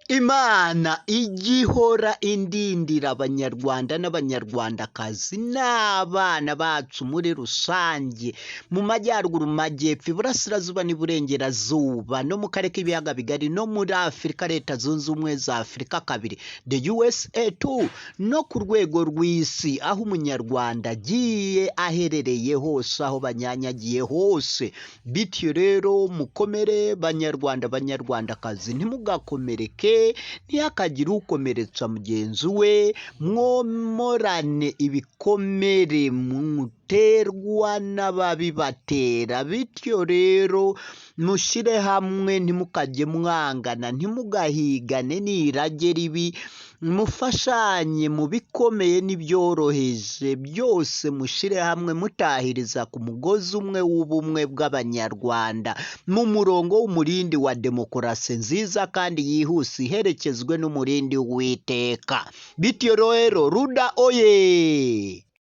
Imana igihora indindira abanyarwanda n'abanyarwandakazi n'abana bacu muri rusange mu majyaruguru, mu majyepfo, iburasirazuba n'iburengerazuba no mu karere k'ibiyaga bigari no muri Afurika, Leta Zunze Ubumwe za Afurika kabiri, the USA too, no ku rwego rw'isi aho umunyarwanda agiye aherereye hose, aho banyanyagiye hose. Bityo rero mukomere banyarwanda, banyarwandakazi, ntimugakomereke, ntihakagire ukomeretsa mugenzi we, mwomorane ibikomere muterwa n'ababibatera. Bityo rero mushyire hamwe, ntimukajye mwangana, ntimugahigane n'irage ribi, mufashanye mu bikomeye n'ibyoroheje, byose mushyire hamwe mutahiriza ku mugozi umwe w'ubumwe bw'abanyarwanda, mu murongo w'umurindi wa demokarasi nziza kandi yihuse, iherekezwe n'umurindi w'Uwiteka. Bityo rero ruda oye!